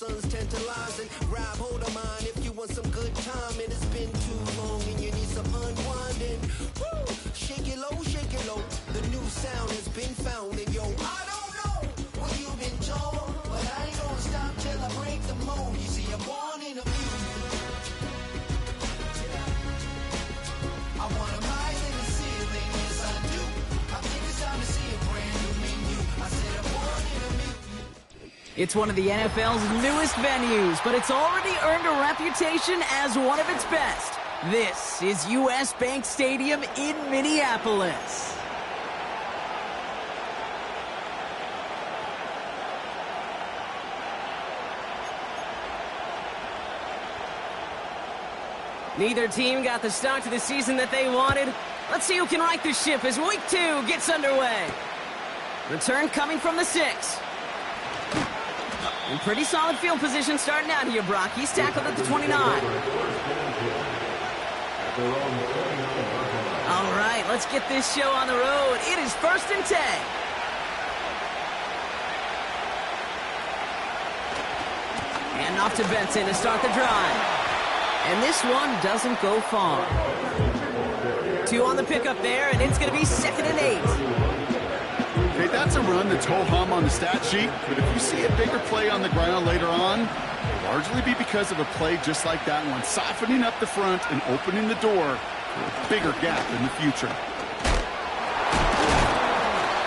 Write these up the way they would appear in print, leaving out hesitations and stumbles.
sun's tantalizing. Grab hold of mine if you want some good time. And it's been too long and you need some unwinding. Woo! Shake it low, shake it low. The new sound has been found. And yo, I don't know what you've been told, but I ain't gonna stop till I break the mold. You see, I'm born in a I want 'em higher than the ceiling, yes I do. I think it's time to see a brand new menu. I said I'm born in a menu. It's one of the NFL's newest venues, but it's already earned a reputation as one of its best. This is US Bank Stadium in Minneapolis. Neither team got the start to the season that they wanted. Let's see who can right the ship as Week 2 gets underway. Return coming from the 6. In pretty solid field position starting out here, Brock. He's tackled at the 29. All right, let's get this show on the road. It is 1st and 10. And off to Benson to start the drive. And this one doesn't go far. 2 on the pickup there, and it's going to be 2nd and 8. Okay, that's a run that's ho-hum on the stat sheet, but if you see a bigger play on the ground later on, it'll largely be because of a play just like that one, softening up the front and opening the door for a bigger gap in the future.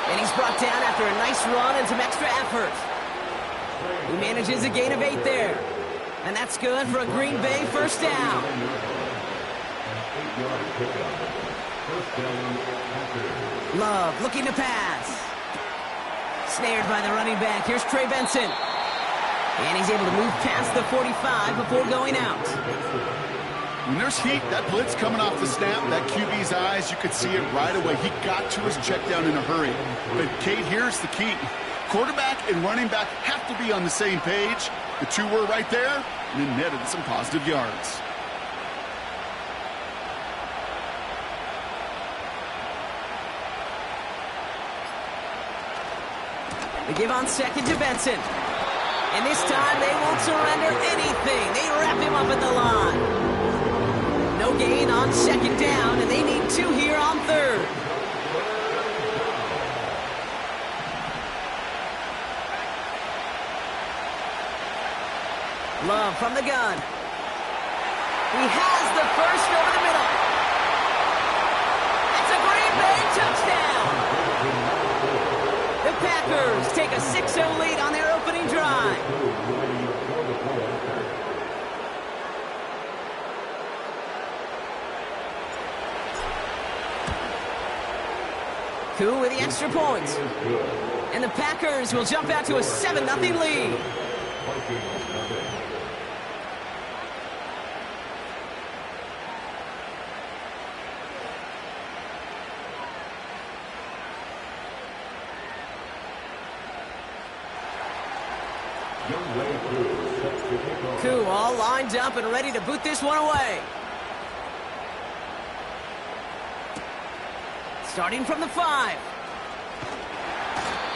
And he's brought down after a nice run and some extra effort. He manages a gain of 8 there. And that's good for a Green Bay 1st down. Love looking to pass. Snared by the running back. Here's Trey Benson. And he's able to move past the 45 before going out. When there's heat, that blitz coming off the snap, that QB's eyes, you could see it right away. He got to his check down in a hurry. But, Kate, here's the key. Quarterback and running back have to be on the same page. The 2 were right there, and then netted some positive yards. They give on 2nd to Benson. And this time they won't surrender anything. They wrap him up at the line. No gain on 2nd down, and they need 2 here on 3rd. Love from the gun. He has the first over the middle. It's a Green Bay touchdown. The Packers take a 6-0 lead on their opening drive. Koo with the extra point. And the Packers will jump out to a 7-0 lead. Koo all lined up and ready to boot this one away. Starting from the 5.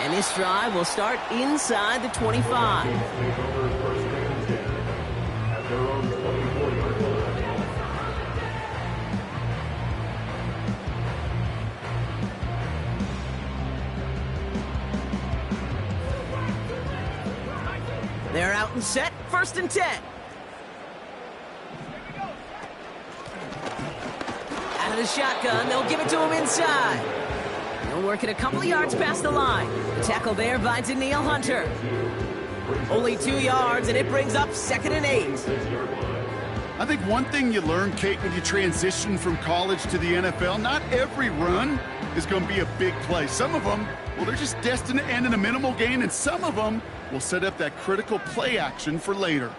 And this drive will start inside the 25. They're out and set, 1st and 10. Out of the shotgun, they'll give it to him inside. He'll work it a couple of yards past the line. The tackle there by Danielle Hunter. Only 2 yards, and it brings up 2nd and 8. I think one thing you learn, Kate, when you transition from college to the NFL, not every run is going to be a big play. Some of them, well, they're just destined to end in a minimal gain, and some of them will set up that critical play action for later.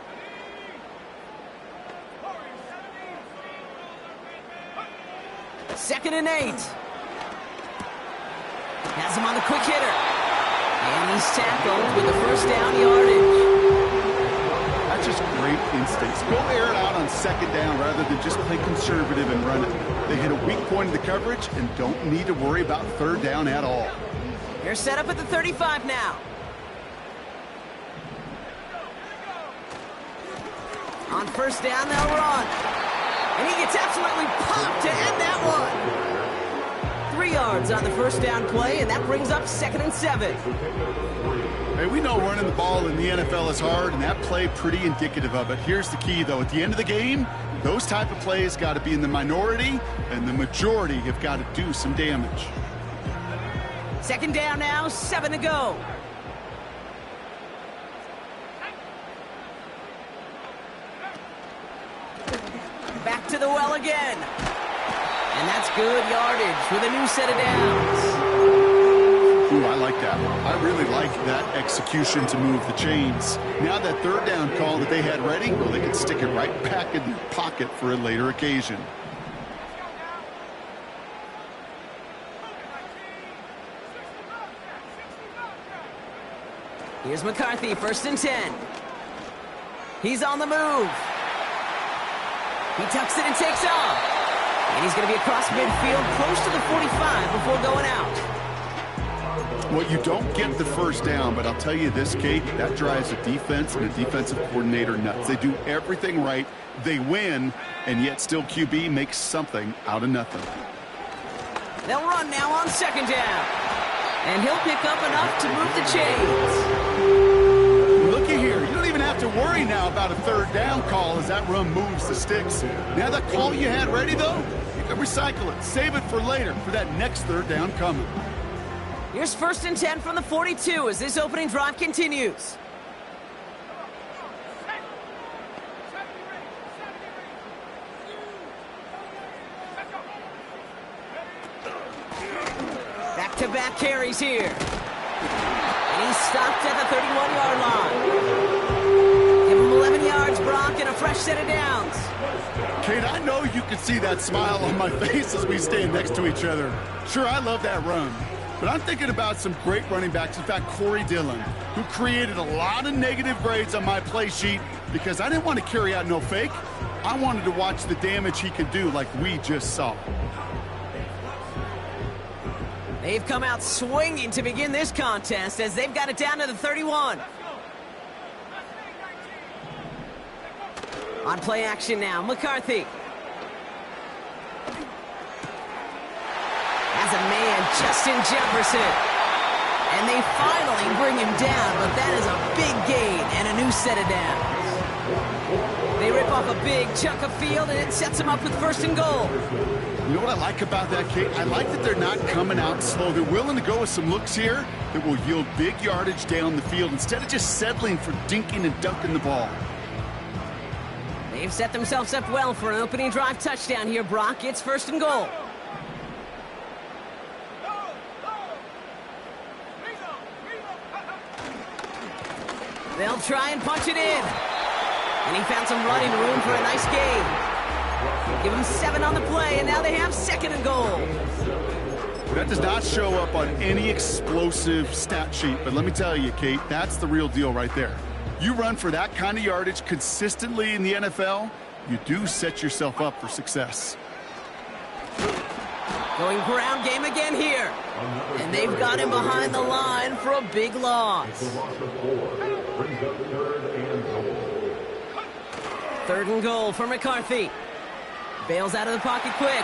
Second and 8. Has him on the quick hitter. And he's tackled with the 1st down yardage. That's just great instincts. Go air it out on 2nd down rather than just play conservative and run it. They hit a weak point in the coverage and don't need to worry about 3rd down at all. They're set up at the 35 now. On first down, they'll run. And he gets absolutely popped to end that one. 3 yards on the first down play, and that brings up 2nd and 7. Hey, we know running the ball in the NFL is hard, and that play pretty indicative of it. Here's the key, though. At the end of the game, those type of plays got to be in the minority, and the majority have got to do some damage. 2nd down now, 7 to go. Back to the well again. And that's good yardage with a new set of downs. Ooh, I like that. I really like that execution to move the chains. Now that 3rd down call that they had ready, well, they can stick it right back in their pocket for a later occasion. Here's McCarthy, 1st and 10. He's on the move. He tucks it and takes off. And he's going to be across midfield, close to the 45 before going out. Well, you don't get the 1st down, but I'll tell you this, Kate, that drives a defense and a defensive coordinator nuts. They do everything right. They win, and yet still QB makes something out of nothing. They'll run now on 2nd down. And he'll pick up enough to move the chains. Looky here. You don't even have to worry now about a 3rd down call as that run moves the sticks. Now that call you had ready, though, you can recycle it. Save it for later for that next 3rd down coming. Here's 1st and 10 from the 42 as this opening drive continues. Back-to-back carries here. And he's stopped at the 31-yard line. Give him 11 yards, Brock, and a fresh set of downs. Kate, I know you can see that smile on my face as we stand next to each other. Sure, I love that run. But I'm thinking about some great running backs. In fact, Corey Dillon, who created a lot of negative grades on my play sheet because I didn't want to carry out no fake. I wanted to watch the damage he could do like we just saw. They've come out swinging to begin this contest as they've got it down to the 31. On play action now, McCarthy. As a man, Justin Jefferson. And they finally bring him down, but that is a big gain and a new set of downs. They rip off a big chunk of field, and it sets them up with 1st and goal. You know what I like about that, Kate? I like that they're not coming out slow. They're willing to go with some looks here that will yield big yardage down the field instead of just settling for dinking and dunking the ball. They've set themselves up well for an opening drive touchdown here, Brock. It's 1st and goal. They'll try and punch it in. And he found some running room for a nice gain. Give him 7 on the play, and now they have 2nd and goal. That does not show up on any explosive stat sheet, but let me tell you, Kate, that's the real deal right there. You run for that kind of yardage consistently in the NFL, you do set yourself up for success. Going ground game again here. And they've got him behind the line for a big loss. 3rd and goal for McCarthy. Bails out of the pocket quick.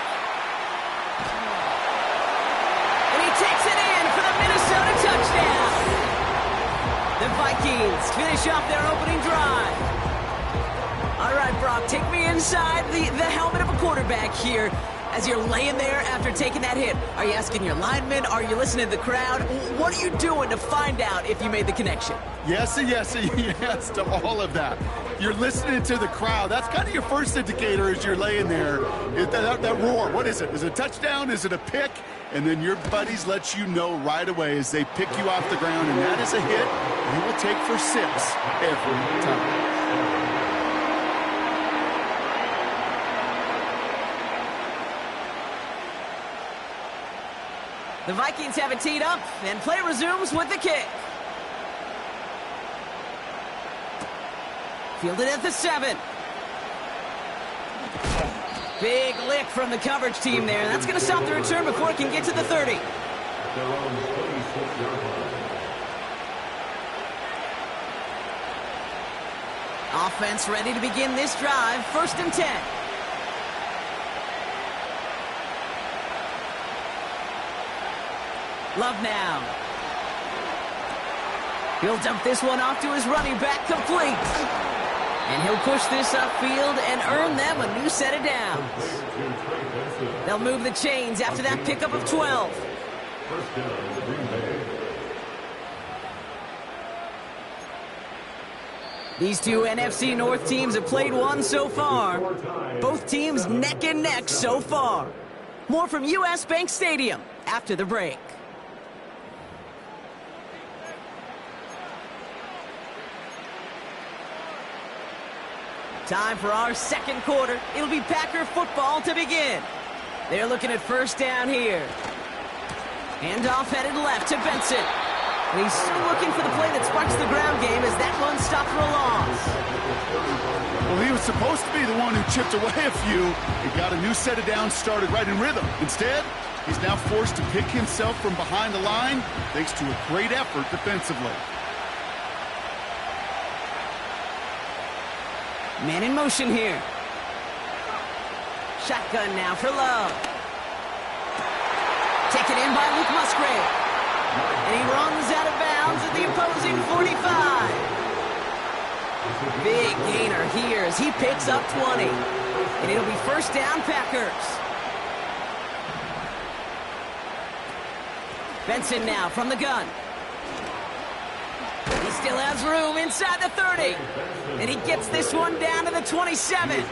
And he takes it in for the Minnesota touchdown. The Vikings finish off their opening drive. All right, Brock, take me inside the helmet of a quarterback here. As you're laying there after taking that hit, are you asking your linemen? Are you listening to the crowd? What are you doing to find out if you made the connection? Yes and yes and yes to all of that. You're listening to the crowd. That's kind of your first indicator as you're laying there. That roar, what is it? Is it a touchdown? Is it a pick? And then your buddies let you know right away as they pick you off the ground, and that is a hit you will take for 6 every time. The Vikings have it teed up, and play resumes with the kick. Fielded at the 7. Big lick from the coverage team there. That's going to stop the return before it can get to the 30. Offense ready to begin this drive. 1st and 10. Love now. He'll dump this one off to his running back, complete. And he'll push this upfield and earn them a new set of downs. They'll move the chains after that pickup of 12. These two NFC North teams have played one so far. Both teams neck and neck so far. More from US Bank Stadium after the break. Time for our second quarter. It'll be Packer football to begin. They're looking at 1st down here. Handoff headed left to Benson. And he's still looking for the play that sparks the ground game as that one stopped for a loss. Well, he was supposed to be the one who chipped away a few and got a new set of downs started right in rhythm. Instead, he's now forced to pick himself from behind the line thanks to a great effort defensively. Man in motion here. Shotgun now for Love. Taken in by Luke Musgrave. And he runs out of bounds at the opposing 45. Big gainer here as he picks up 20. And it'll be 1st down Packers. Benson now from the gun. He still has room inside the 30. And he gets this one down to the 27.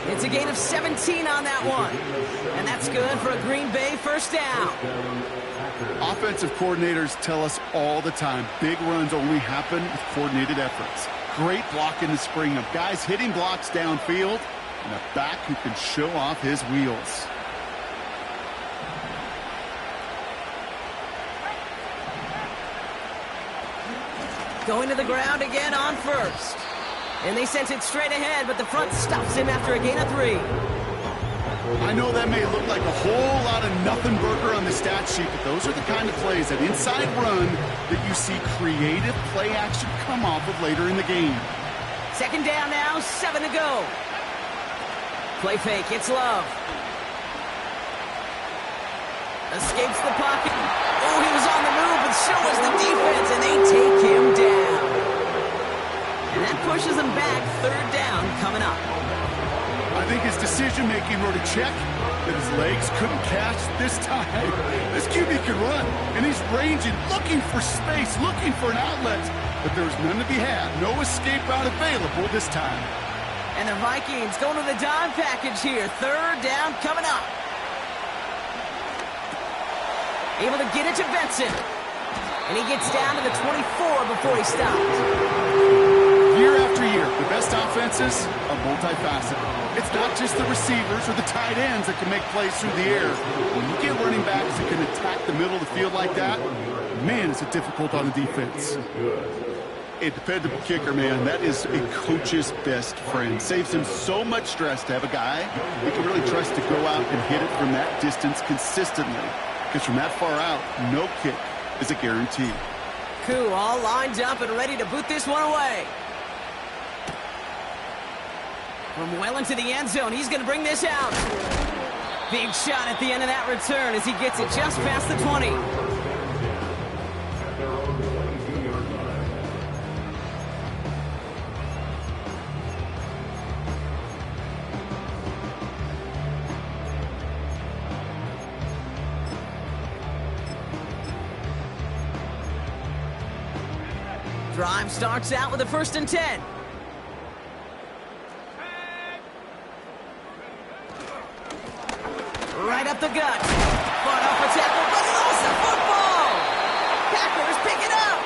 It's a gain of 17 on that one. And that's good for a Green Bay 1st down. Offensive coordinators tell us all the time, big runs only happen with coordinated efforts. Great block in the spring of guys hitting blocks downfield and a back who can show off his wheels. Going to the ground again on 1st. And they sent it straight ahead, but the front stops him after a gain of 3. I know that may look like a whole lot of nothing burger on the stat sheet, but those are the kind of plays, that inside run, that you see creative play action come off of later in the game. 2nd down now, 7 to go. Play fake, it's Love. Escapes the pocket. Oh, he was on the move, but so was the defense, and they take him down. And that pushes him back. 3rd down coming up. I think his decision-making wrote a check that his legs couldn't catch this time. This QB can run, and he's ranging, looking for space, looking for an outlet. But there's none to be had. No escape route available this time. And the Vikings going to the dime package here. 3rd down coming up. Able to get it to Benson. And he gets down to the 24 before he stops. Year after year, the best offenses are multifaceted. It's not just the receivers or the tight ends that can make plays through the air. When you get running backs that can attack the middle of the field like that, man, is it difficult on the defense. A dependable kicker, man, that is a coach's best friend. Saves him so much stress to have a guy he can really trust to go out and hit it from that distance consistently. Because from that far out, no kick is a guarantee. Koo all lined up and ready to boot this one away. From well into the end zone, he's going to bring this out. Big shot at the end of that return as he gets it just past the 20. Drive starts out with a 1st and 10. Right up the gut. Fought off a tackle, but he lost the football. Packers pick it up.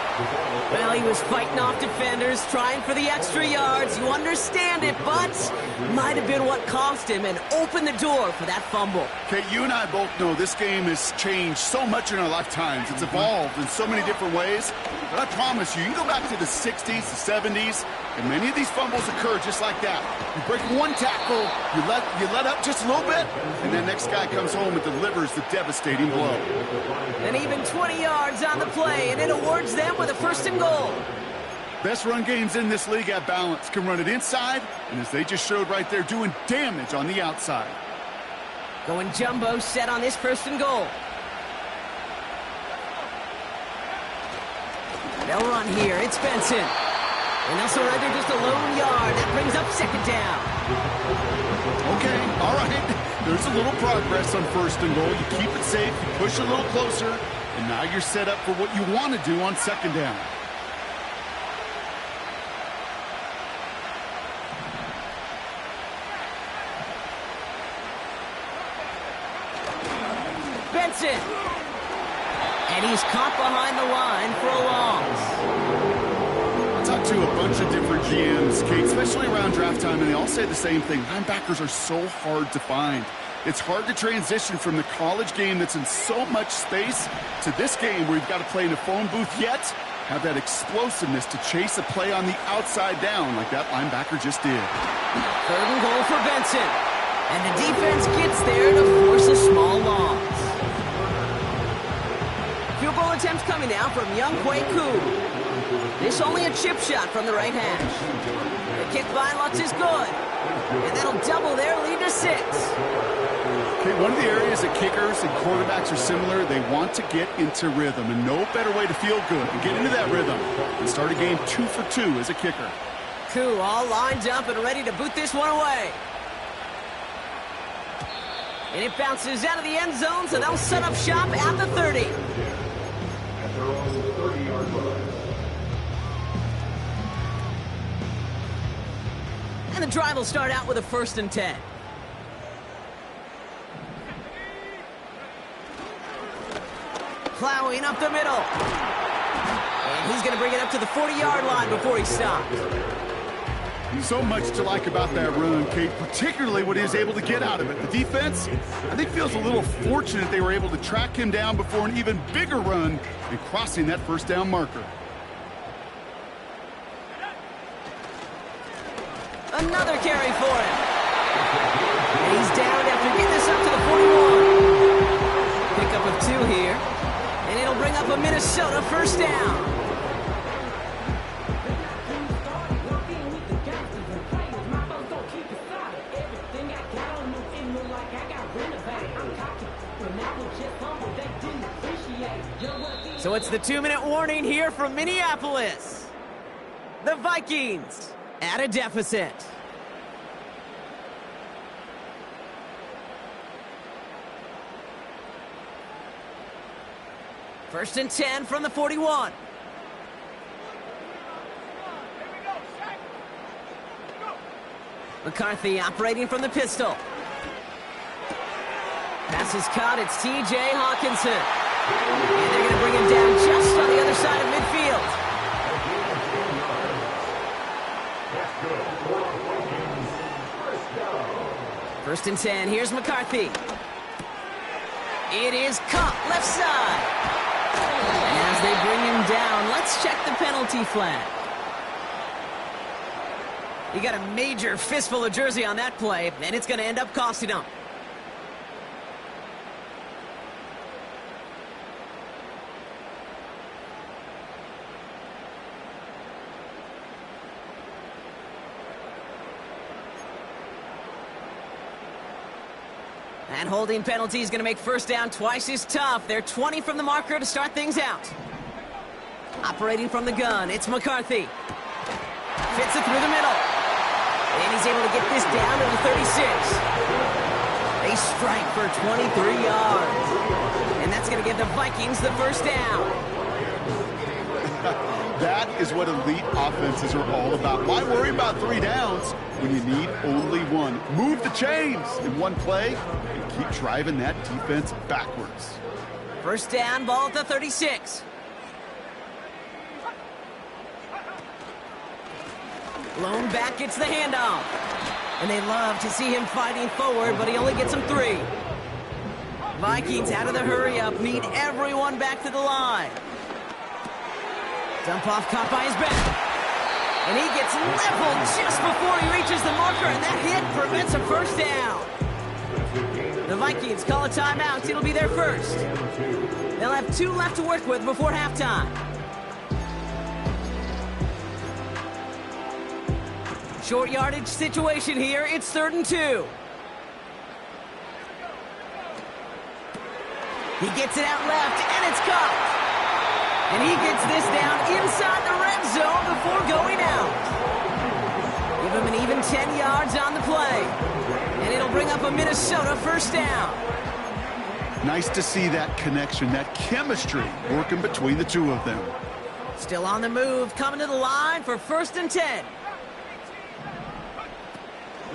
Well, he was fighting off defenders, trying for the extra yards. You understand it, but might have been what cost him and opened the door for that fumble. Okay, you and I both know this game has changed so much in our lifetimes. It's evolved in so many different ways. But I promise you, you can go back to the 60s, the 70s, and many of these fumbles occur just like that. You break one tackle, you let up just a little bit, and the next guy comes home and delivers the devastating blow. And even 20 yards on the play, and it awards them with a 1st and goal. Best run games in this league have balance. Can run it inside, and as they just showed right there, doing damage on the outside. Going jumbo set on this first and goal. They'll run here. It's Benson. And they'll surrender just a lone yard. That brings up second down. Okay, all right. There's a little progress on first and goal. You keep it safe, you push a little closer, and now you're set up for what you want to do on second down. Benson. And he's caught behind the line for a loss. I talked to a bunch of different GMs, Kate, especially around draft time, and they all say the same thing. Linebackers are so hard to find. It's hard to transition from the college game that's in so much space to this game where you've got to play in a phone booth, yet have that explosiveness to chase a play on the outside down like that linebacker just did. Third and goal for Benson. And the defense gets there to force a small loss. Field goal attempts coming now from Young Koo. This only a chip shot from the right hash. The kick by Lutz is good. And that'll double their lead to 6. Okay, one of the areas that kickers and quarterbacks are similar, they want to get into rhythm. And no better way to feel good and get into that rhythm and start a game 2 for 2 as a kicker. Koo all lined up and ready to boot this one away. And it bounces out of the end zone, so they'll set up shop at the 30. And the drive will start out with a 1st and 10. Plowing up the middle. And he's going to bring it up to the 40-yard line before he stops. So much to like about that run, Kate, particularly what he was able to get out of it. The defense, I think, feels a little fortunate they were able to track him down before an even bigger run and crossing that first down marker. Another carry for him. And he's down after getting this up to the 41. Pick up of 2 here. And it'll bring up a Minnesota first down. So it's the 2-minute warning here from Minneapolis. The Vikings at a deficit. First and 10 from the 41. McCarthy operating from the pistol. Pass is caught. It's T.J. Hawkinson. And they're going to bring him down just on the other side of midfield. First and 10. Here's McCarthy. It is caught left side. And as they bring him down, let's check the penalty flag. He got a major fistful of jersey on that play, and it's going to end up costing him. And holding penalty is going to make first down twice as tough. They're 20 from the marker to start things out. Operating from the gun, it's McCarthy. Fits it through the middle. And he's able to get this down to the 36. They strike for 23 yards. And that's going to give the Vikings the first down. That is what elite offenses are all about. Why worry about 3 downs when you need only 1? Move the chains in one play and keep driving that defense backwards. First down, ball at the 36. Lone back gets the handoff. And they love to see him fighting forward, but he only gets them 3. Vikings out of the hurry-up, need everyone back to the line. Dump off caught by his back. And he gets leveled just before he reaches the marker, and that hit prevents a first down. The Vikings call a timeout. It'll be their first. They'll have 2 left to work with before halftime. Short yardage situation here. It's 3rd and 2. He gets it out left, and it's caught. And he gets this down inside the red zone before going out. Give him an even 10 yards on the play. And it'll bring up a Minnesota 1st down. Nice to see that connection, that chemistry working between the two of them. Still on the move, coming to the line for 1st and 10.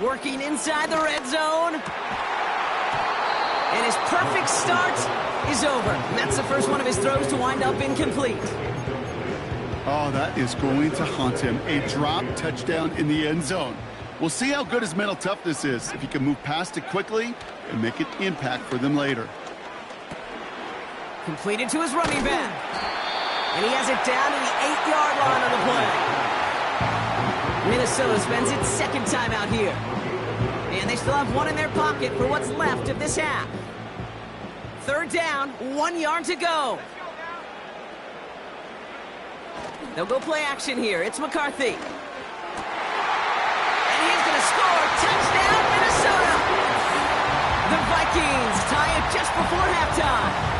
Working inside the red zone. And his perfect start is over. And that's the first one of his throws to wind up incomplete. Oh, that is going to haunt him. A drop touchdown in the end zone. We'll see how good his mental toughness is, if he can move past it quickly and make an impact for them later. Completed to his running back. And he has it down to the 8-yard line on the play. Minnesota spends its 2nd time out here. And they still have one in their pocket for what's left of this half. 3rd down, 1 yard to go. They'll go play action here. It's McCarthy. And he's going to score. Touchdown, Minnesota! The Vikings tie it just before halftime.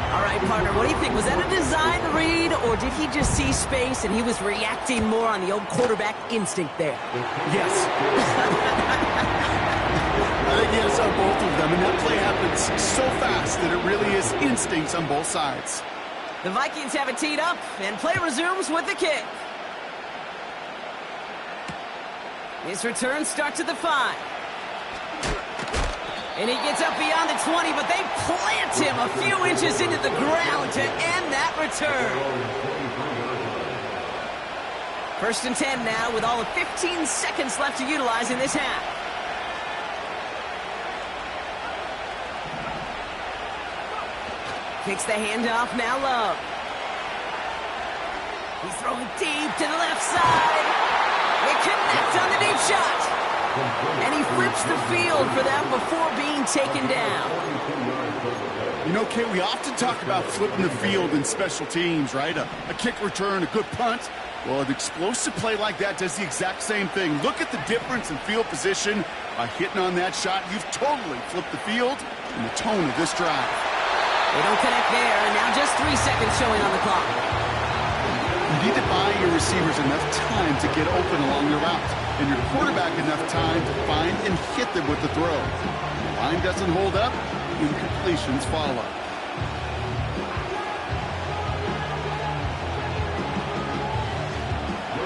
All right, partner, what do you think? Was that a design read, or did he just see space and he was reacting more on the old quarterback instinct there? Yes. I think yes on both of them, and that play happens so fast that it really is instincts on both sides. The Vikings have it teed up, and play resumes with the kick. His return starts at the 5. And he gets up beyond the 20, but they plant him a few inches into the ground to end that return. 1st and 10 now with all of 15 seconds left to utilize in this half. Takes the handoff, now Love. He's throwing deep to the left side. They connect on the deep shot. And he flips the field for them before being taken down. You know, Kate, we often talk about flipping the field in special teams, right? A kick return, a good punt. Well, an explosive play like that does the exact same thing. Look at the difference in field position. By hitting on that shot, you've totally flipped the field and the tone of this drive. They don't connect there, and now just 3 seconds showing on the clock. You need to buy your receivers enough time to get open along your route, and your quarterback enough time to find and hit them with the throw. The line doesn't hold up, incompletions follow.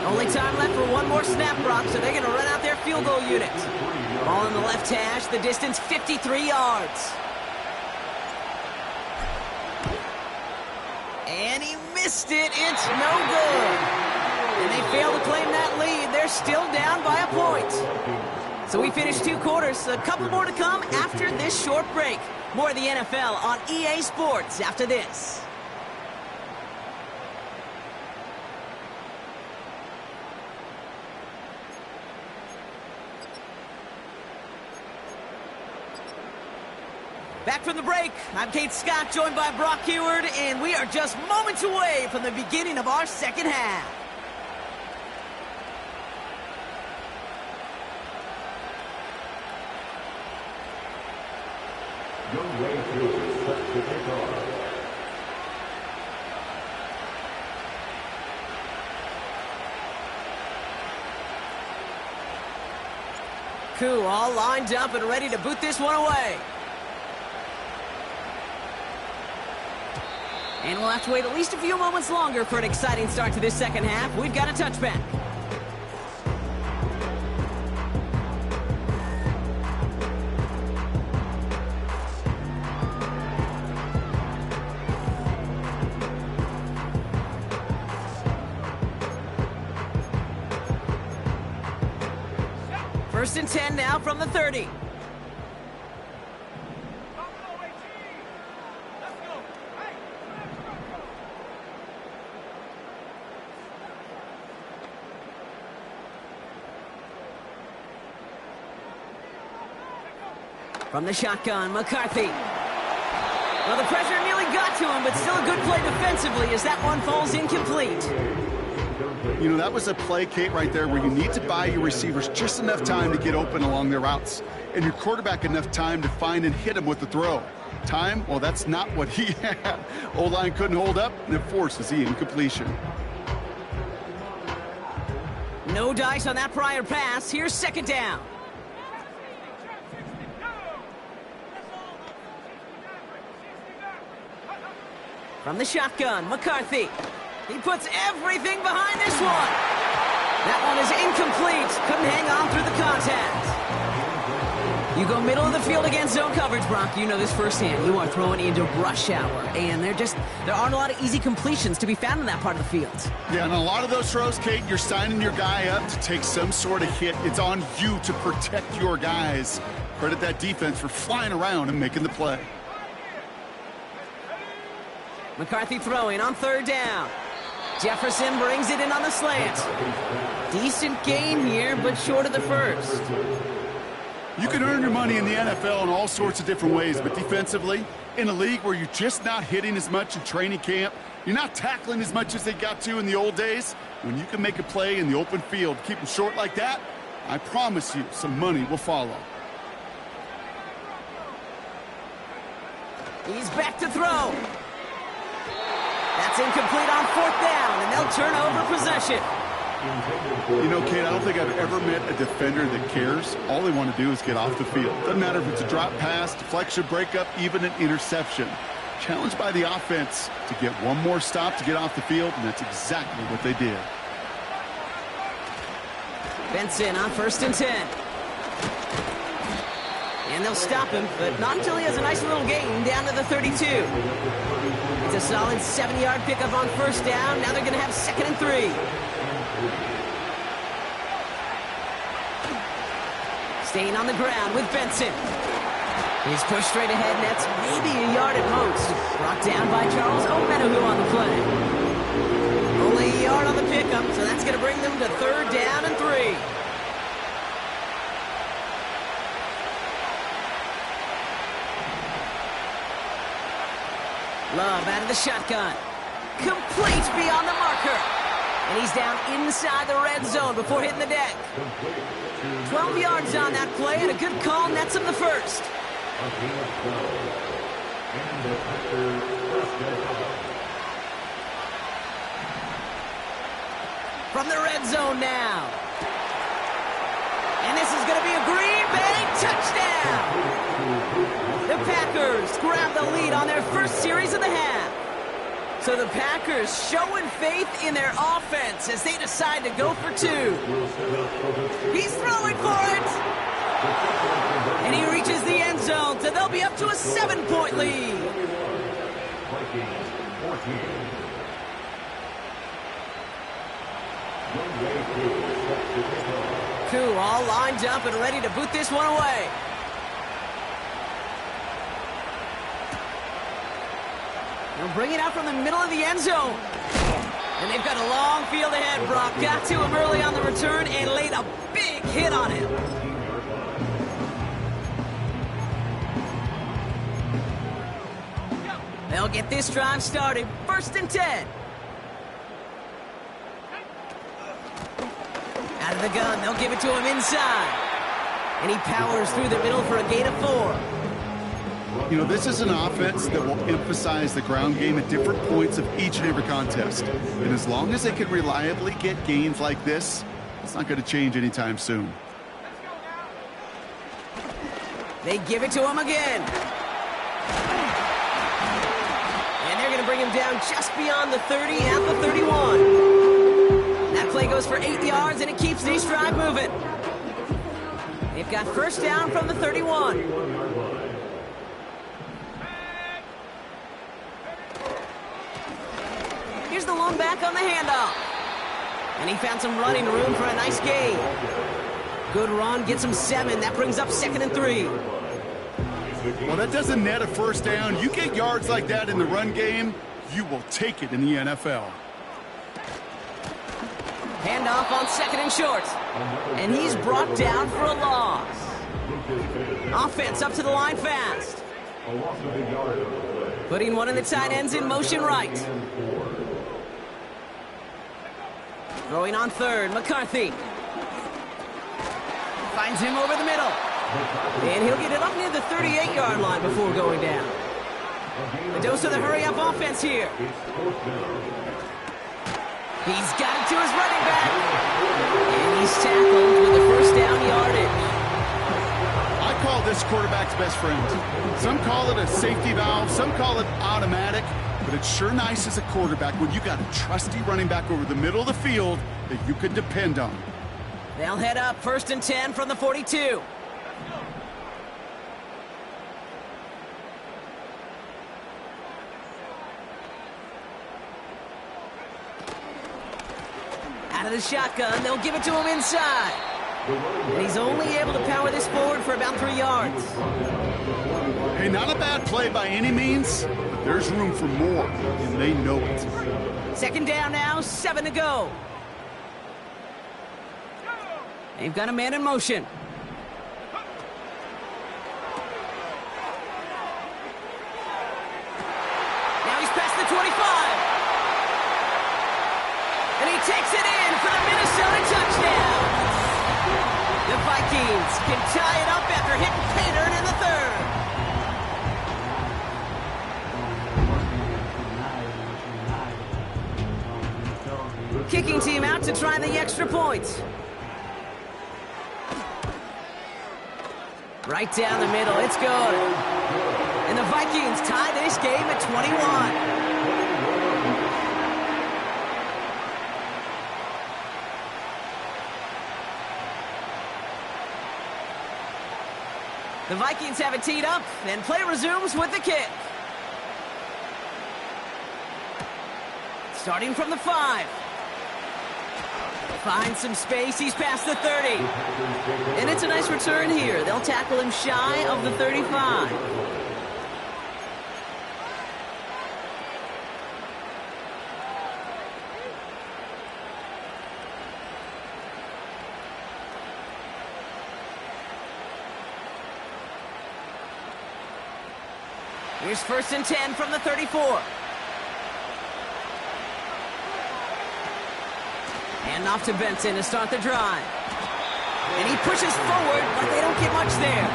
Only time left for one more snap, Brock, so they're going to run out their field goal unit. Ball in the left hash, the distance 53 yards. And he missed it. It's no good. And they fail to claim that lead. They're still down by a point. So we finished 2 quarters. A couple more to come after this short break. More of the NFL on EA Sports after this. Back from the break, I'm Kate Scott, joined by Brock Heward, and we are just moments away from the beginning of our second half. Koo all lined up and ready to boot this one away. And we'll have to wait at least a few moments longer for an exciting start to this second half. We've got a touchback. First and 10 now from the 30. From the shotgun, McCarthy. Well, the pressure nearly got to him, but still a good play defensively as that one falls incomplete. You know, that was a play, Kate, right there where you need to buy your receivers just enough time to get open along their routes, and your quarterback enough time to find and hit him with the throw. Time, well, that's not what he had. O-line couldn't hold up, and it forces the incompletion. No dice on that prior pass. Here's second down. From the shotgun, McCarthy. He puts everything behind this one. That one is incomplete. Couldn't hang on through the contact. You go middle of the field against zone coverage, Brock. You know this firsthand. You are throwing into rush hour, and there aren't a lot of easy completions to be found in that part of the field. Yeah, and a lot of those throws, Kate, you're signing your guy up to take some sort of hit. It's on you to protect your guys. Credit that defense for flying around and making the play. McCarthy throwing on third down. Jefferson brings it in on the slant. Decent gain here, but short of the first. You can earn your money in the NFL in all sorts of different ways, but defensively, in a league where you're just not hitting as much in training camp, you're not tackling as much as they got to in the old days, when you can make a play in the open field, keep them short like that, I promise you some money will follow. He's back to throw. That's incomplete on fourth down, and they'll turn over possession. You know, Kate, I don't think I've ever met a defender that cares. All they want to do is get off the field. Doesn't matter if it's a drop pass, deflection, breakup, even an interception. Challenged by the offense to get one more stop to get off the field, and that's exactly what they did. Benson on 1st and 10. And they'll stop him, but not until he has a nice little gain down to the 32. It's a solid 7-yard pickup on first down. Now they're going to have 2nd and 3. Staying on the ground with Benson. He's pushed straight ahead, and that's maybe a yard at most. Brought down by Charles O'Menahu on the play. Only a yard on the pickup, so that's going to bring them to 3rd down and 3. Love out of the shotgun. Complete beyond the marker. And he's down inside the red zone before hitting the deck. 12 yards on that play, and a good call nets him the first. From the red zone now. And this is going to be a Green Bay touchdown. The Packers grab the lead on their first series of the half. So the Packers showing faith in their offense as they decide to go for 2. He's throwing for it. And he reaches the end zone, so they'll be up to a 7-point lead. Koo all lined up and ready to boot this one away. They'll bring it out from the middle of the end zone. And they've got a long field ahead, Brock. Got to him early on the return and laid a big hit on him. They'll get this drive started. 1st and 10. Out of the gun, they'll give it to him inside. And he powers through the middle for a gain of 4. You know, this is an offense that will emphasize the ground game at different points of each and every contest. And as long as they can reliably get gains like this, it's not going to change anytime soon. They give it to him again. And they're going to bring him down just beyond the 30 at the 31. That play goes for 8 yards, and it keeps this drive moving. They've got first down from the 31. Here's the lone back on the handoff. And he found some running room for a nice gain. Good run, gets him 7. That brings up 2nd and 3. Well, that doesn't net a first down. You get yards like that in the run game, you will take it in the NFL. Handoff on 2nd and short. And he's brought down for a loss. Offense up to the line fast. Putting one of the tight ends in motion right. Throwing on third, McCarthy. Finds him over the middle. And he'll get it up near the 38-yard line before going down. A dose of the hurry-up offense here. He's got it to his running back. And he's tackled with the first down yardage. I call this quarterback's best friend. Some call it a safety valve, some call it automatic, but it's sure nice as a quarterback when you got a trusty running back over the middle of the field that you can depend on. They'll head up 1st and 10 from the 42. Out of the shotgun, they'll give it to him inside. And he's only able to power this forward for about 3 yards. Hey, not a bad play by any means, but there's room for more, and they know it. 2nd down now, 7 to go. They've got a man in motion. Now he's past the 25. And he takes it in for the Minnesota touchdown. The Vikings can tie it up after hitting pay dirt in the 3rd. Kicking team out to try the extra point. Right down the middle, it's good. And the Vikings tie this game at 21. The Vikings have it teed up, and play resumes with the kick. Starting from the 5. Finds some space, he's past the 30. And it's a nice return here. They'll tackle him shy of the 35. Here's 1st and 10 from the 34. And off to Benson to start the drive. And he pushes forward, but they don't get much there.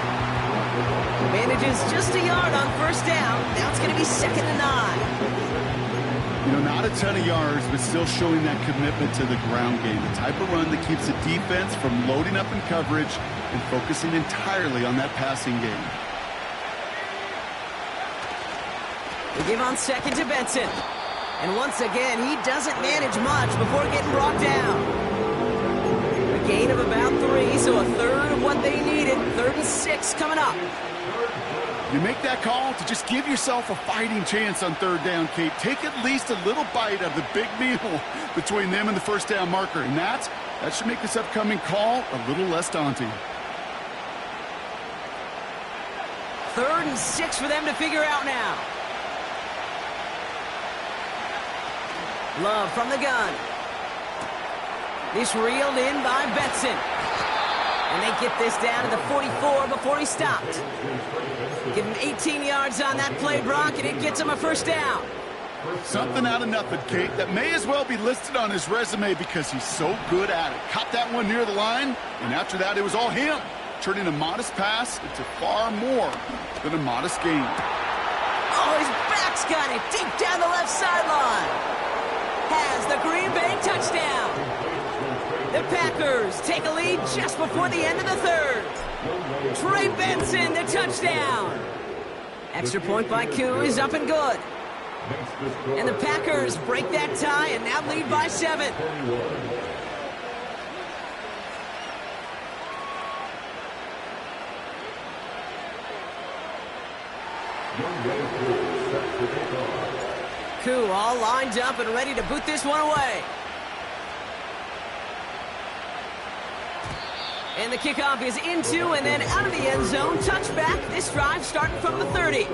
Manages just a yard on 1st down. Now it's going to be 2nd and 9. You know, not a ton of yards, but still showing that commitment to the ground game. The type of run that keeps the defense from loading up in coverage and focusing entirely on that passing game. They give on 2nd to Benson. And once again, he doesn't manage much before getting brought down. A gain of about 3, so a third of what they needed. 3rd and 6 coming up. You make that call to just give yourself a fighting chance on 3rd down, Kate. Take at least a little bite of the big meal between them and the 1st down marker. And that should make this upcoming call a little less daunting. 3rd and 6 for them to figure out now. Love from the gun. This reeled in by Benson. And they get this down to the 44 before he stopped. Give him 18 yards on that play, Brock, and it gets him a 1st down. Something out of nothing, Kate, that may as well be listed on his resume because he's so good at it. Caught that one near the line, and after that, it was all him, turning a modest pass into far more than a modest gain. Oh, his back's got it deep down the left sideline. Has the Green Bay touchdown. The Packers take a lead just before the end of the 3rd. Trey Benson, the touchdown. Extra point by Koo is up and good. And the Packers break that tie and now lead by 7. Koo all lined up and ready to boot this one away. And the kickoff is into and then out of the end zone. Touchback. This drive starting from the 30.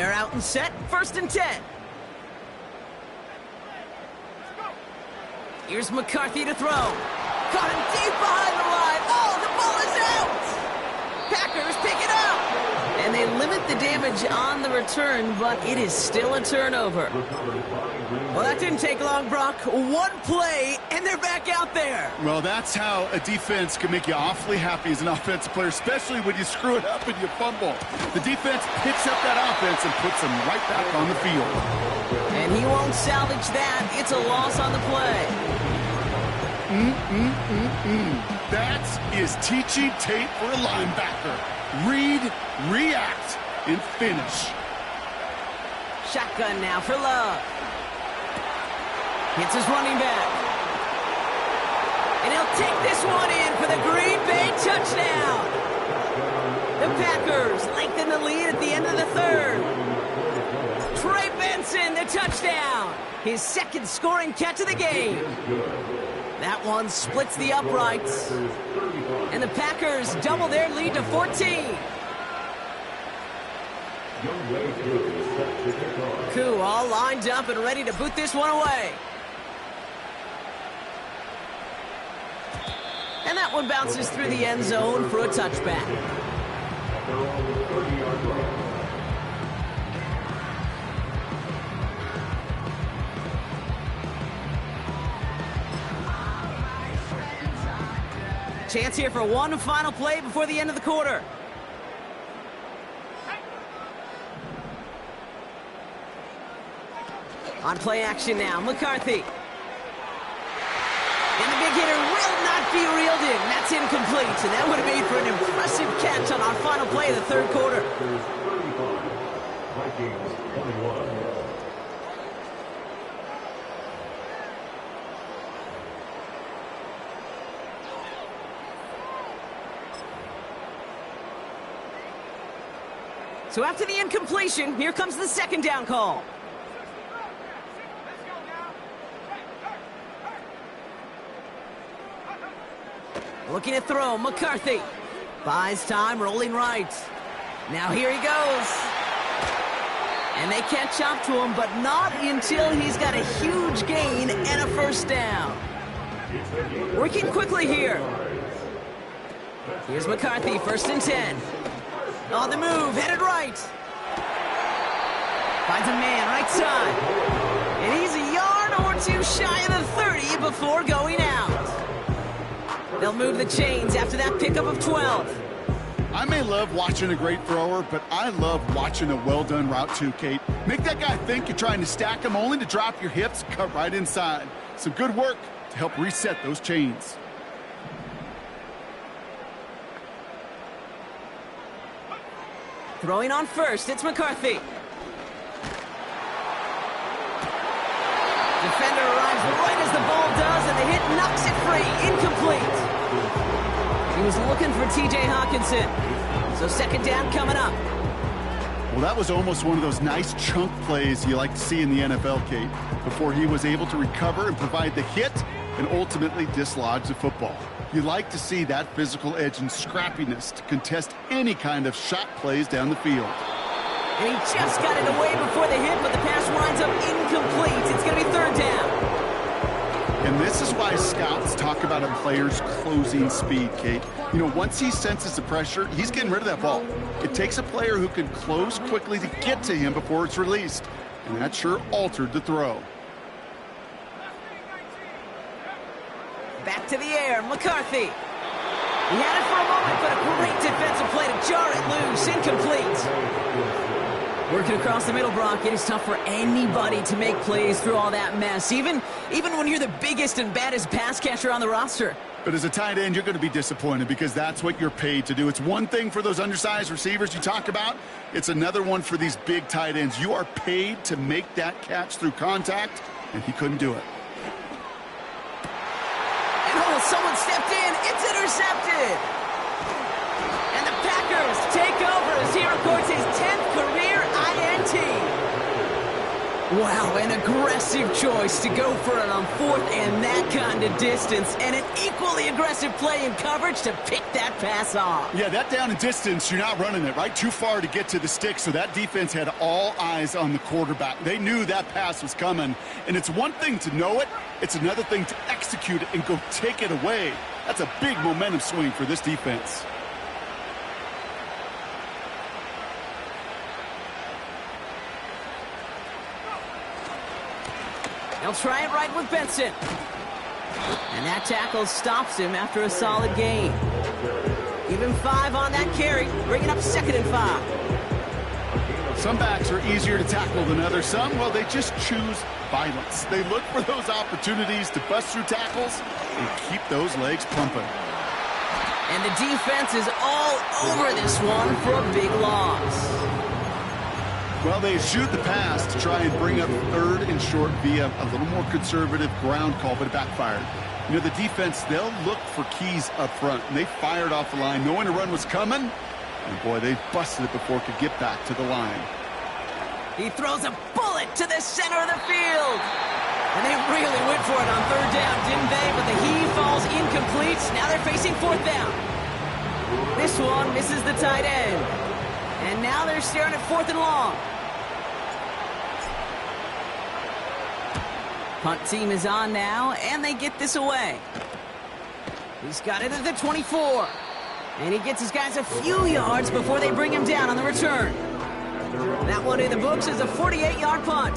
They're out and set, 1st and 10. Here's McCarthy to throw. Got him deep behind the line. Oh, the ball is out! Packers pick it up! And they limit the damage on the return, but it is still a turnover. Well, that didn't take long, Brock. One play, and they're back out there. Well, that's how a defense can make you awfully happy as an offensive player, especially when you screw it up and you fumble. The defense picks up that offense and puts them right back on the field. And he won't salvage that. It's a loss on the play. That is teaching tape for a linebacker. Read, react, and finish. Shotgun now for Love. Hits his running back. And he'll take this one in for the Green Bay touchdown. The Packers lengthen the lead at the end of the 3rd. Trey Benson, the touchdown. His 2nd scoring catch of the game. That one splits the uprights. And the Packers double their lead to 14. Koo all lined up and ready to boot this one away. And that one bounces through the end zone for a touchback. Chance here for one final play before the end of the quarter. On play action now, McCarthy. And the big hitter will not be reeled in. That's incomplete, and that would have made for an impressive catch on our final play of the 3rd quarter. So after the incompletion, here comes the 2nd down call. Looking to throw, McCarthy. Buys time, rolling right. Now here he goes. And they catch up to him, but not until he's got a huge gain and a 1st down. Working quickly here. Here's McCarthy, 1st and 10. On the move, headed right. Finds a man, right side. And he's a yard or two shy of the 30 before going out. They'll move the chains after that pickup of 12. I may love watching a great thrower, but I love watching a well-done route too, Kate. Make that guy think you're trying to stack him only to drop your hips, cut right inside. Some good work to help reset those chains. Throwing on 1st, it's McCarthy. Defender arrives right as the ball does, and the hit knocks it free. Incomplete. He was looking for T.J. Hawkinson. So 2nd down coming up. Well, that was almost one of those nice chunk plays you like to see in the NFL, Kate, before he was able to recover and provide the hit and ultimately dislodge the football. You like to see that physical edge and scrappiness to contest any kind of shot plays down the field. And he just got it away before the hit, but the pass winds up incomplete. It's going to be 3rd down. And this is why scouts talk about a player's closing speed, Kate. You know, once he senses the pressure, he's getting rid of that ball. It takes a player who can close quickly to get to him before it's released. And that sure altered the throw. Back to the air, McCarthy. He had it for a moment, but a great defensive play to jar it loose. Incomplete. Working across the middle, Brock, it is tough for anybody to make plays through all that mess, even when you're the biggest and baddest pass catcher on the roster. But as a tight end, you're going to be disappointed because that's what you're paid to do. It's one thing for those undersized receivers you talk about. It's another one for these big tight ends. You are paid to make that catch through contact, and he couldn't do it. And oh, someone stepped in. It's intercepted. And the Packers take over as he records his 10th career INT. Wow, an aggressive choice to go for it on fourth and that kind of distance, and an equally aggressive play in coverage to pick that pass off. Yeah, that down and distance, you're not running it, right? Too far to get to the stick, so that defense had all eyes on the quarterback. They knew that pass was coming, and it's one thing to know it, it's another thing to execute it and go take it away. That's a big momentum swing for this defense. He'll try it right with Benson. And that tackle stops him after a solid gain. Give him 5 on that carry, bringing up 2nd and 5. Some backs are easier to tackle than others. Some, well, they just choose violence. They look for those opportunities to bust through tackles and keep those legs pumping. And the defense is all over this one for a big loss. Well, they eschewed the pass to try and bring up 3rd and short via a little more conservative ground call, but it backfired. You know, the defense, they'll look for keys up front, and they fired off the line knowing a run was coming, and boy, they busted it before it could get back to the line. He throws a bullet to the center of the field. And they really went for it on 3rd down, didn't they? But the heave falls incomplete. Now they're facing 4th down. This one misses the tight end. And now they're staring at 4th and long. Punt team is on now, and they get this away. He's got it at the 24. And he gets his guys a few yards before they bring him down on the return. That one in the books is a 48-yard punt.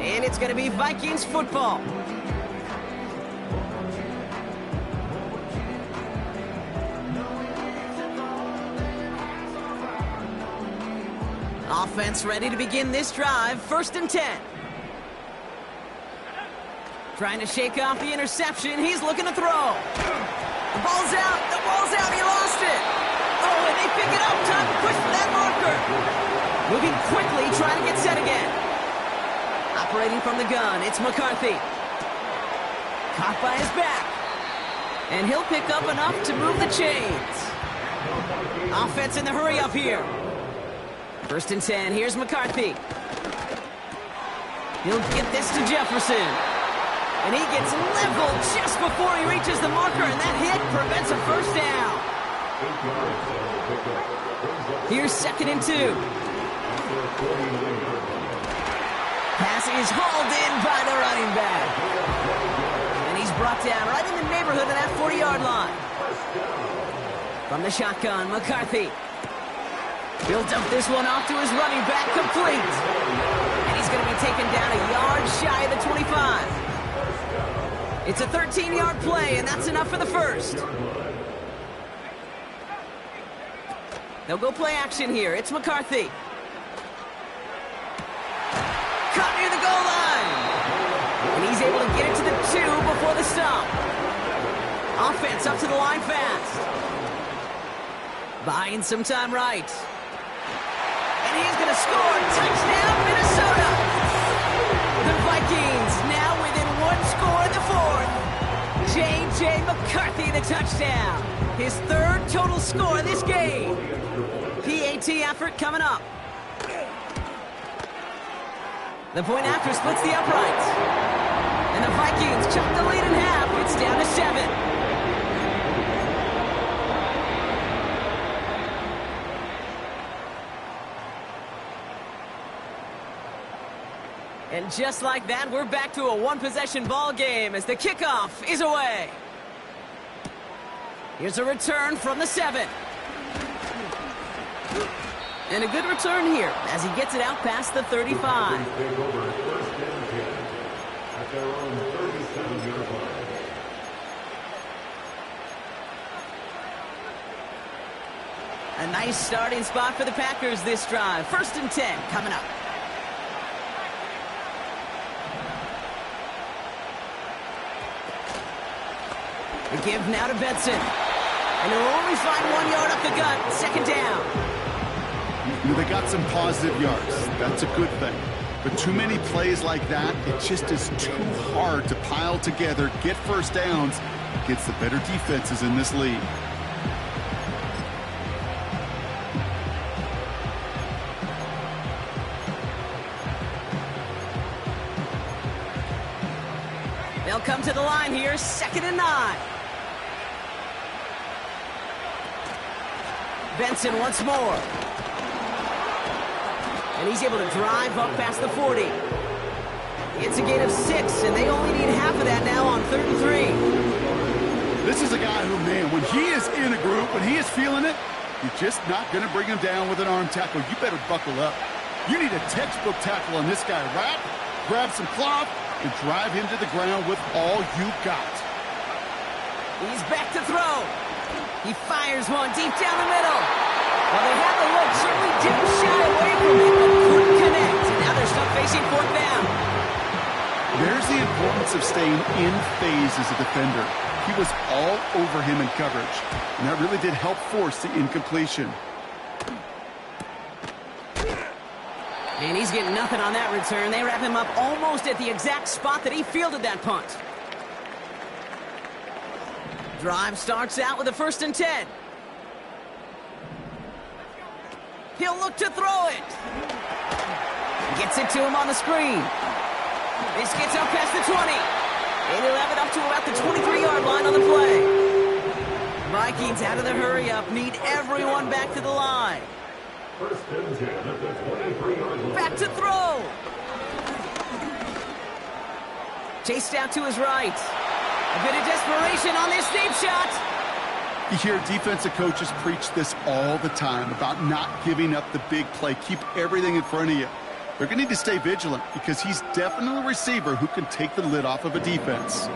And it's going to be Vikings football. Offense ready to begin this drive. 1st and 10. Trying to shake off the interception. He's looking to throw. The ball's out. The ball's out. He lost it. Oh, and they pick it up. Time to push for that marker. Moving quickly, trying to get set again. Operating from the gun, it's McCarthy. Caught by his back. And he'll pick up enough to move the chains. Offense in the hurry up here. 1st and 10, here's McCarthy. He'll get this to Jefferson. And he gets leveled just before he reaches the marker, and that hit prevents a 1st down. Here's 2nd and 2. Pass is hauled in by the running back. And he's brought down right in the neighborhood of that 40-yard line. From the shotgun, McCarthy. He'll dump this one off to his running back, complete. And he's going to be taken down a yard shy of the 25. It's a 13-yard play, and that's enough for the 1st. They'll go play action here. It's McCarthy. Caught near the goal line. And he's able to get it to the 2 before the stop. Offense up to the line fast. Buying some time right. And he's going to score. Touchdown, Minnesota. The Vikings now within 1 score in the 4th. J.J. McCarthy, the touchdown. His 3rd total score in this game. PAT effort coming up. The point after splits the uprights. And the Vikings chop the lead in half. It's down to 7. And just like that, we're back to a one-possession ball game as the kickoff is away. Here's a return from the 7. And a good return here as he gets it out past the 35. A nice starting spot for the Packers this drive. 1st and 10 coming up. The give now to Benson. And he'll only find 1 yard up the gut. 2nd down. You know, they got some positive yards. That's a good thing. But too many plays like that, it just is too hard to pile together, get 1st downs against the better defenses in this league. They'll come to the line here, 2nd and 9. Benson once more. And he's able to drive up past the 40. It's a gain of 6, and they only need half of that now on 3rd and 3. This is a guy who, man, when he is in a group, when he is feeling it, you're just not going to bring him down with an arm tackle. You better buckle up. You need a textbook tackle on this guy. Wrap, grab some cloth, and drive him to the ground with all you got. He's back to throw. He fires one deep down the middle. Well, they had the look, certainly didn't shy away from it, but couldn't connect. And now they're stuck facing 4th down. There's the importance of staying in phase as a defender. He was all over him in coverage, and that really did help force the incompletion. And he's getting nothing on that return. They wrap him up almost at the exact spot that he fielded that punt. Drive starts out with a 1st and 10. He'll look to throw it. Gets it to him on the screen. This gets up past the 20. And he'll have it up to about the 23-yard line on the play. Vikings out of the hurry-up need everyone back to the line. Back to throw. Chased out to his right. A bit of desperation on this deep shot. You hear defensive coaches preach this all the time about not giving up the big play. Keep everything in front of you. They're going to need to stay vigilant because he's definitely a receiver who can take the lid off of a defense.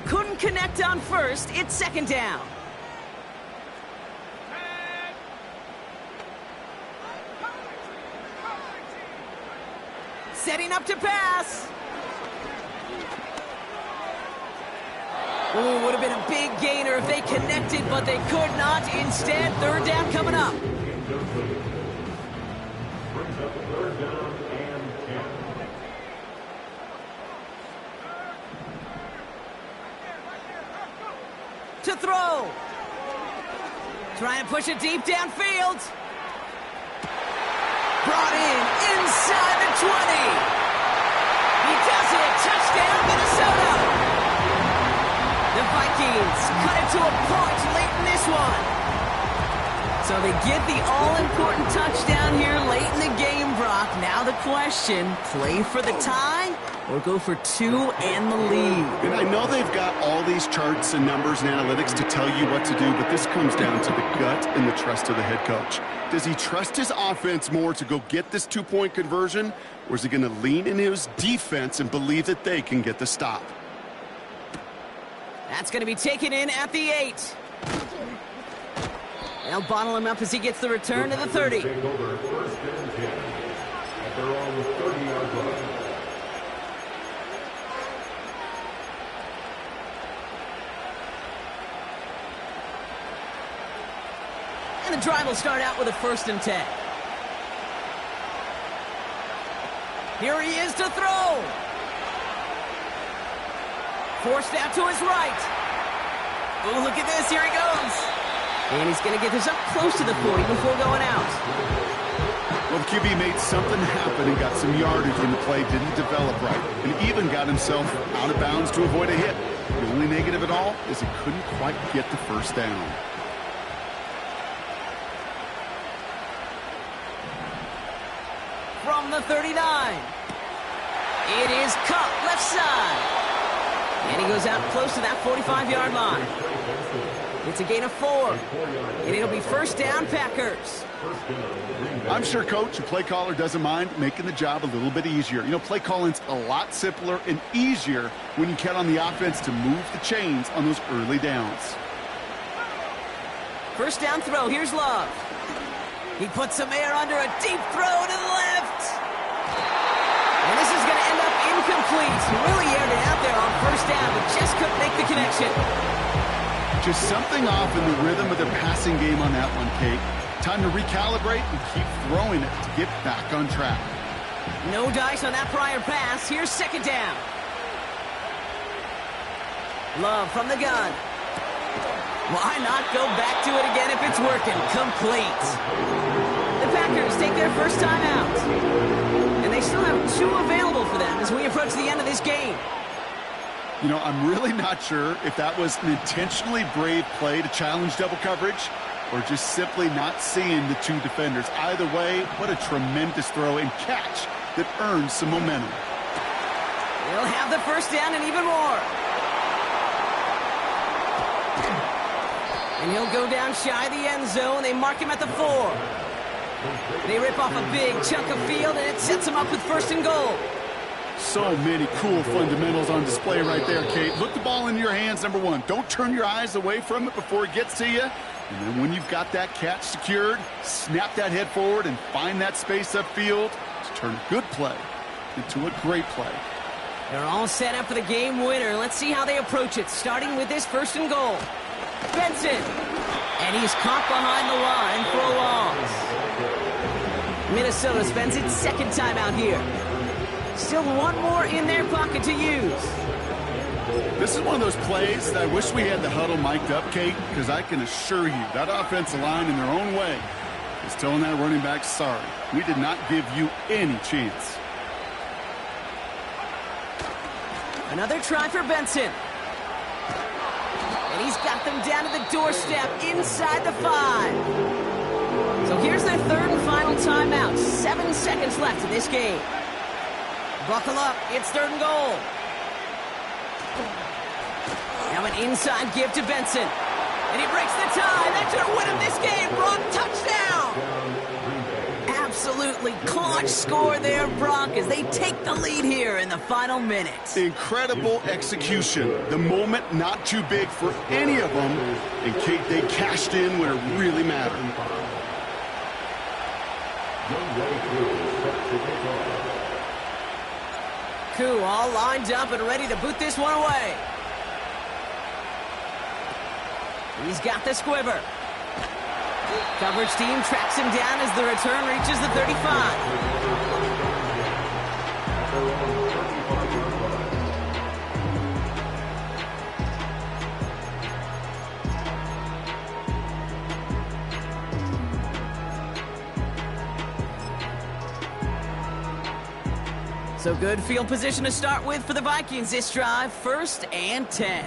Couldn't connect on 1st. It's 2nd down. Setting up to pass. Oh, would have been a big gainer if they connected, but they could not. Instead, 3rd down coming up. To throw. Trying to push it deep downfield. Brought in inside the 20. He does it. Touchdown, Minnesota. The Vikings cut it to a point late in this one. So they get the all-important touchdown here late in the game, Brock. Now the question, play for the tie or go for 2 and the lead? And I know they've got all these charts and numbers and analytics to tell you what to do, but this comes down to the gut and the trust of the head coach. Does he trust his offense more to go get this 2-point conversion, or is he going to lean into his defense and believe that they can get the stop? That's going to be taken in at the 8. They'll bottle him up as he gets the return to the 30. And the drive will start out with a 1st and 10. Here he is to throw. Forced out to his right. Oh, look at this. Here he goes. And he's going to get this up close to the 40 before going out. Well, the QB made something happen and got some yardage when the play didn't develop right, and even got himself out of bounds to avoid a hit. The only negative at all is he couldn't quite get the 1st down. From the 39. It is Cup left side. And he goes out close to that 45-yard line. It's a gain of 4. And it'll be 1st down, Packers. I'm sure coach and play caller doesn't mind making the job a little bit easier. You know, play calling's a lot simpler and easier when you count on the offense to move the chains on those early downs. 1st down throw. Here's Love. He puts some air under a deep throw to the left. And this is going to end up incomplete. Really aired it out there on 1st down, but just couldn't make the connection. Just something off in the rhythm of their passing game on that one, Kate. Time to recalibrate and keep throwing it to get back on track. No dice on that prior pass. Here's 2nd down. Love from the gun. Why not go back to it again if it's working? Complete. The Packers take their first time out. And they still have 2 available for them as we approach the end of this game. You know, I'm really not sure if that was an intentionally brave play to challenge double coverage or just simply not seeing the 2 defenders. Either way, what a tremendous throw and catch that earns some momentum. They'll have the first down and even more. And he'll go down shy of the end zone. They mark him at the 4. They rip off a big chunk of field, and it sets him up with first and goal. So many cool fundamentals on display right there, Kate. Look the ball into your hands, number 1. Don't turn your eyes away from it before it gets to you. And then when you've got that catch secured, snap that head forward and find that space upfield to turn a good play into a great play. They're all set up for the game winner. Let's see how they approach it, starting with this first and goal. Benson. And he's caught behind the line for a loss. Minnesota spends its second time out here. Still 1 more in their pocket to use. This is one of those plays that I wish we had the huddle mic'd up, Kate, because I can assure you that offensive line in their own way is telling that running back, sorry, we did not give you any chance. Another try for Benson. And he's got them down to the doorstep inside the 5. So here's their third and final timeout. 7 seconds left in this game. Buckle up, it's third and goal. Now an inside give to Benson. And he breaks the tie. That should win him this game. Brock, touchdown! Absolutely clutch score there, Brock, as they take the lead here in the final minutes. Incredible execution. The moment not too big for any of them. And Kate, they cashed in when it really mattered. Koo all lined up and ready to boot this one away. He's got the squiver. Coverage team tracks him down as the return reaches the 35. So good field position to start with for the Vikings this drive. 1st and 10.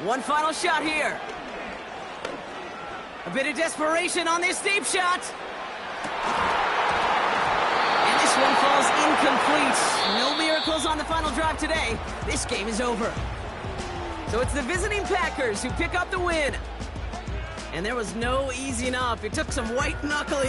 One final shot here. A bit of desperation on this deep shot. And this one falls incomplete. No miracles on the final drive today. This game is over. So it's the visiting Packers who pick up the win. And there was no easing up. It took some white knuckling.